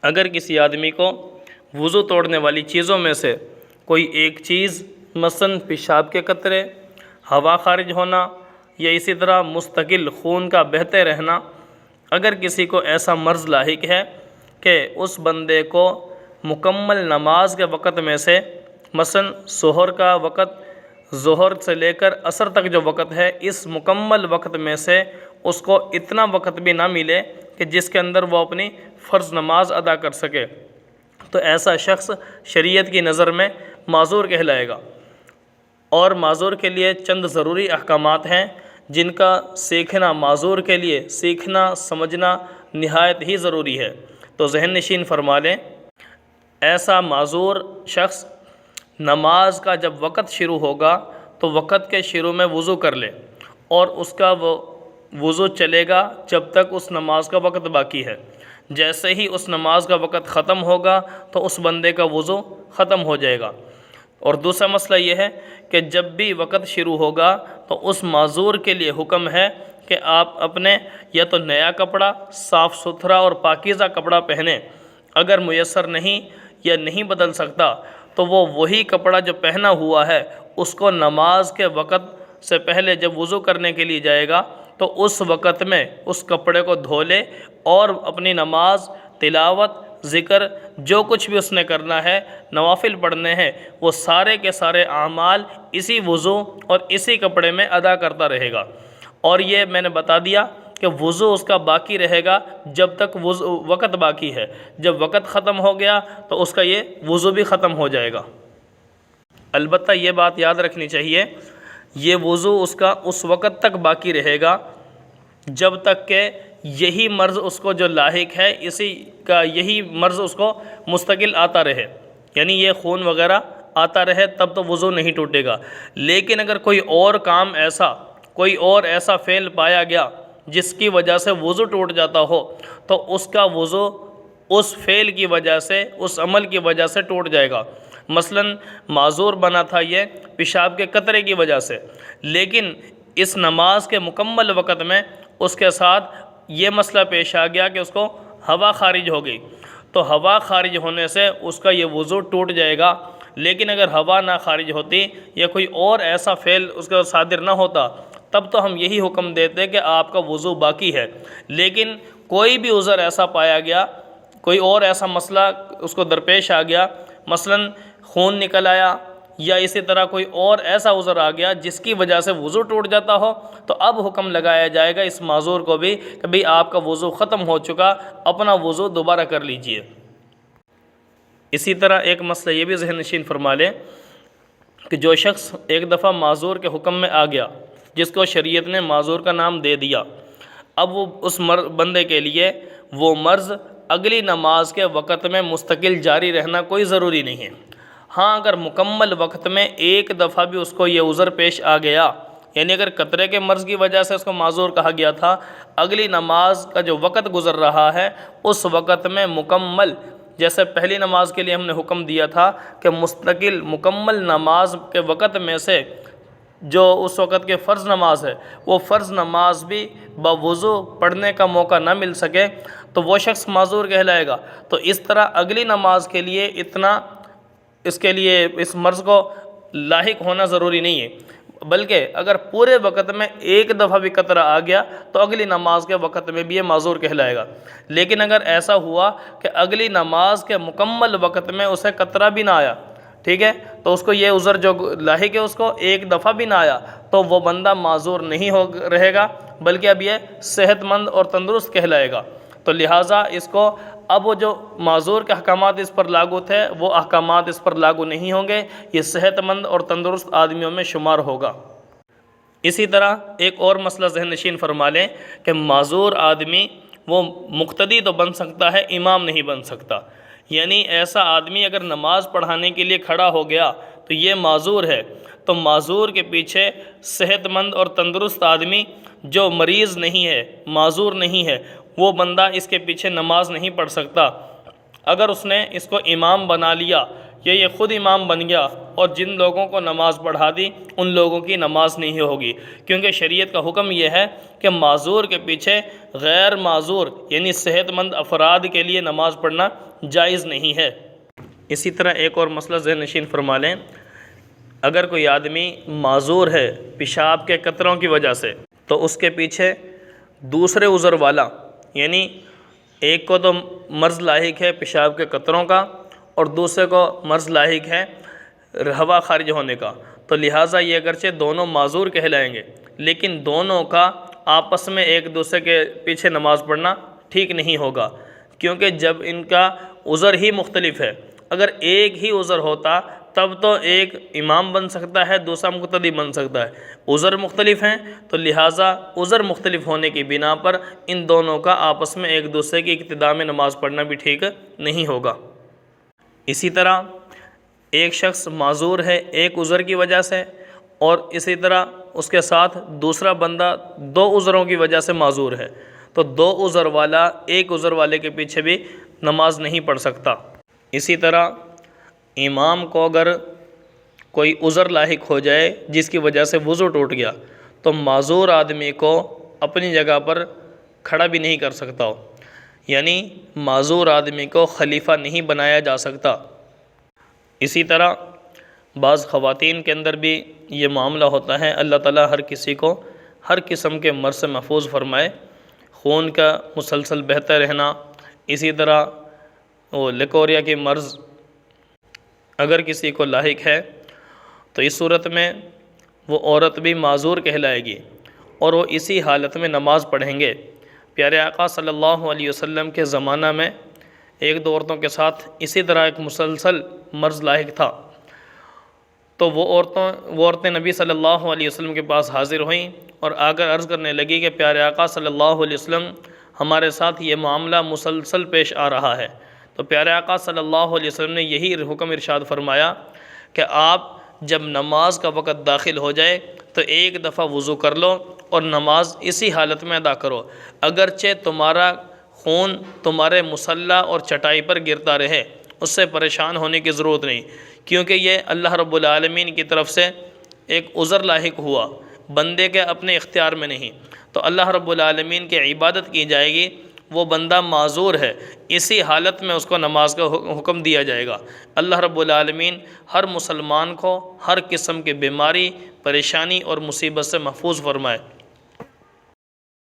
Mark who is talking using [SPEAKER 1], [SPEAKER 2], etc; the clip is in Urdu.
[SPEAKER 1] اگر کسی آدمی کو وضو توڑنے والی چیزوں میں سے کوئی ایک چیز مثلاً پیشاب کے قطرے، ہوا خارج ہونا یا اسی طرح مستقل خون کا بہتے رہنا، اگر کسی کو ایسا مرض لاحق ہے کہ اس بندے کو مکمل نماز کے وقت میں سے مثلاً ظہر کا وقت، ظہر سے لے کر عصر تک جو وقت ہے، اس مکمل وقت میں سے اس کو اتنا وقت بھی نہ ملے کہ جس کے اندر وہ اپنی فرض نماز ادا کر سکے، تو ایسا شخص شریعت کی نظر میں معذور کہلائے گا۔ اور معذور کے لیے چند ضروری احکامات ہیں جن کا سیکھنا معذور کے لیے سیکھنا سمجھنا نہایت ہی ضروری ہے، تو ذہن نشین فرما لیں۔ ایسا معذور شخص نماز کا جب وقت شروع ہوگا تو وقت کے شروع میں وضو کر لے، اور اس کا وہ وضو چلے گا جب تک اس نماز کا وقت باقی ہے۔ جیسے ہی اس نماز کا وقت ختم ہوگا تو اس بندے کا وضو ختم ہو جائے گا۔ اور دوسرا مسئلہ یہ ہے کہ جب بھی وقت شروع ہوگا تو اس معذور کے لیے حکم ہے کہ آپ اپنے یا تو نیا کپڑا، صاف ستھرا اور پاکیزہ کپڑا پہنیں، اگر میسر نہیں یا نہیں بدل سکتا تو وہ وہی کپڑا جو پہنا ہوا ہے اس کو نماز کے وقت سے پہلے جب وضو کرنے کے لیے جائے گا تو اس وقت میں اس کپڑے کو دھو لے اور اپنی نماز، تلاوت، ذکر، جو کچھ بھی اس نے کرنا ہے، نوافل پڑھنے ہیں، وہ سارے کے سارے اعمال اسی وضو اور اسی کپڑے میں ادا کرتا رہے گا۔ اور یہ میں نے بتا دیا کہ وضو اس کا باقی رہے گا جب تک وقت باقی ہے، جب وقت ختم ہو گیا تو اس کا یہ وضو بھی ختم ہو جائے گا۔ البتہ یہ بات یاد رکھنی چاہیے، یہ وضو اس کا اس وقت تک باقی رہے گا جب تک کہ یہی مرض اس کو جو لاحق ہے، اسی کا یہی مرض اس کو مستقل آتا رہے، یعنی یہ خون وغیرہ آتا رہے، تب تو وضو نہیں ٹوٹے گا۔ لیکن اگر کوئی اور کام ایسا، کوئی اور ایسا فعل پایا گیا جس کی وجہ سے وضو ٹوٹ جاتا ہو تو اس کا وضو اس فعل کی وجہ سے، اس عمل کی وجہ سے ٹوٹ جائے گا۔ مثلاً معذور بنا تھا یہ پیشاب کے قطرے کی وجہ سے، لیکن اس نماز کے مکمل وقت میں اس کے ساتھ یہ مسئلہ پیش آ گیا کہ اس کو ہوا خارج ہو گئی، تو ہوا خارج ہونے سے اس کا یہ وضو ٹوٹ جائے گا۔ لیکن اگر ہوا نہ خارج ہوتی یا کوئی اور ایسا فعل اس کا صادر نہ ہوتا تب تو ہم یہی حکم دیتے کہ آپ کا وضو باقی ہے۔ لیکن کوئی بھی عذر ایسا پایا گیا، کوئی اور ایسا مسئلہ اس کو درپیش آ گیا، مثلاً خون نکل آیا یا اسی طرح کوئی اور ایسا عذر آ گیا جس کی وجہ سے وضو ٹوٹ جاتا ہو، تو اب حکم لگایا جائے گا اس معذور کو بھی کہ بھئی آپ کا وضو ختم ہو چکا، اپنا وضو دوبارہ کر لیجئے۔ اسی طرح ایک مسئلہ یہ بھی ذہن نشین فرما لیں کہ جو شخص ایک دفعہ معذور کے حکم میں آ گیا، جس کو شریعت نے معذور کا نام دے دیا، اب وہ اس بندے کے لیے وہ مرض اگلی نماز کے وقت میں مستقل جاری رہنا کوئی ضروری نہیں ہے۔ ہاں اگر مکمل وقت میں ایک دفعہ بھی اس کو یہ عذر پیش آ گیا، یعنی اگر قطرے کے مرض کی وجہ سے اس کو معذور کہا گیا تھا، اگلی نماز کا جو وقت گزر رہا ہے اس وقت میں مکمل، جیسے پہلی نماز کے لیے ہم نے حکم دیا تھا کہ مستقل مکمل نماز کے وقت میں سے جو اس وقت کے فرض نماز ہے، وہ فرض نماز بھی بوضو پڑھنے کا موقع نہ مل سکے تو وہ شخص معذور کہلائے گا۔ تو اس طرح اگلی نماز کے لیے اتنا اس کے لیے اس مرض کو لاحق ہونا ضروری نہیں ہے، بلکہ اگر پورے وقت میں ایک دفعہ بھی قطرہ آ گیا تو اگلی نماز کے وقت میں بھی یہ معذور کہلائے گا۔ لیکن اگر ایسا ہوا کہ اگلی نماز کے مکمل وقت میں اسے قطرہ بھی نہ آیا، ٹھیک ہے، تو اس کو یہ عذر جو لاحق ہے اس کو ایک دفعہ بھی نہ آیا تو وہ بندہ معذور نہیں رہے گا، بلکہ اب یہ صحت مند اور تندرست کہلائے گا۔ تو لہٰذا اس کو اب وہ جو معذور کے احکامات اس پر لاگو تھے وہ احکامات اس پر لاگو نہیں ہوں گے، یہ صحت مند اور تندرست آدمیوں میں شمار ہوگا۔ اسی طرح ایک اور مسئلہ ذہن نشین فرما لیں کہ معذور آدمی وہ مقتدی تو بن سکتا ہے، امام نہیں بن سکتا۔ یعنی ایسا آدمی اگر نماز پڑھانے کے لیے کھڑا ہو گیا تو یہ معذور ہے، تو معذور کے پیچھے صحت مند اور تندرست آدمی جو مریض نہیں ہے، معذور نہیں ہے، وہ بندہ اس کے پیچھے نماز نہیں پڑھ سکتا۔ اگر اس نے اس کو امام بنا لیا یا یہ خود امام بن گیا اور جن لوگوں کو نماز پڑھا دی ان لوگوں کی نماز نہیں ہوگی، کیونکہ شریعت کا حکم یہ ہے کہ معذور کے پیچھے غیر معذور یعنی صحت مند افراد کے لیے نماز پڑھنا جائز نہیں ہے۔ اسی طرح ایک اور مسئلہ ذہن نشین فرما لیں، اگر کوئی آدمی معذور ہے پیشاب کے قطروں کی وجہ سے تو اس کے پیچھے دوسرے عذر والا، یعنی ایک کو تو مرض لاحق ہے پیشاب کے قطروں کا اور دوسرے کو مرض لاحق ہے ہوا خارج ہونے کا، تو لہٰذا یہ اگرچہ دونوں معذور کہلائیں گے لیکن دونوں کا آپس میں ایک دوسرے کے پیچھے نماز پڑھنا ٹھیک نہیں ہوگا، کیونکہ جب ان کا عذر ہی مختلف ہے۔ اگر ایک ہی عذر ہوتا تب تو ایک امام بن سکتا ہے دوسرا مقتدی بن سکتا ہے، عذر مختلف ہیں تو لہٰذا عذر مختلف ہونے کی بنا پر ان دونوں کا آپس میں ایک دوسرے کی اقتداء میں نماز پڑھنا بھی ٹھیک نہیں ہوگا۔ اسی طرح ایک شخص معذور ہے ایک عذر کی وجہ سے اور اسی طرح اس کے ساتھ دوسرا بندہ دو عذروں کی وجہ سے معذور ہے، تو دو عذر والا ایک عذر والے کے پیچھے بھی نماز نہیں پڑھ سکتا۔ اسی طرح امام کو اگر کوئی عذر لاحق ہو جائے جس کی وجہ سے وضو ٹوٹ گیا تو معذور آدمی کو اپنی جگہ پر کھڑا بھی نہیں کر سکتا ہو، یعنی معذور آدمی کو خلیفہ نہیں بنایا جا سکتا۔ اسی طرح بعض خواتین کے اندر بھی یہ معاملہ ہوتا ہے، اللہ تعالیٰ ہر کسی کو ہر قسم کے مرض سے محفوظ فرمائے، خون کا مسلسل بہتا رہنا، اسی طرح وہ لیکوریا کی مرض اگر کسی کو لاحق ہے تو اس صورت میں وہ عورت بھی معذور کہلائے گی اور وہ اسی حالت میں نماز پڑھیں گے۔ پیارے آقا صلی اللہ علیہ وسلم کے زمانہ میں ایک دو عورتوں کے ساتھ اسی طرح ایک مسلسل مرض لاحق تھا، تو وہ عورتیں نبی صلی اللہ علیہ وسلم کے پاس حاضر ہوئیں اور آ کر عرض کرنے لگی کہ پیارے آقا صلی اللہ علیہ وسلم ہمارے ساتھ یہ معاملہ مسلسل پیش آ رہا ہے۔ تو پیارے آقا صلی اللہ علیہ وسلم نے یہی حکم ارشاد فرمایا کہ آپ جب نماز کا وقت داخل ہو جائے تو ایک دفعہ وضو کر لو اور نماز اسی حالت میں ادا کرو، اگرچہ تمہارا خون تمہارے مصلی اور چٹائی پر گرتا رہے، اس سے پریشان ہونے کی ضرورت نہیں، کیونکہ یہ اللہ رب العالمین کی طرف سے ایک عذر لاحق ہوا، بندے کے اپنے اختیار میں نہیں، تو اللہ رب العالمین کی عبادت کی جائے گی، وہ بندہ معذور ہے اسی حالت میں اس کو نماز کا حکم دیا جائے گا۔ اللہ رب العالمین ہر مسلمان کو ہر قسم کی بیماری، پریشانی اور مصیبت سے محفوظ فرمائے۔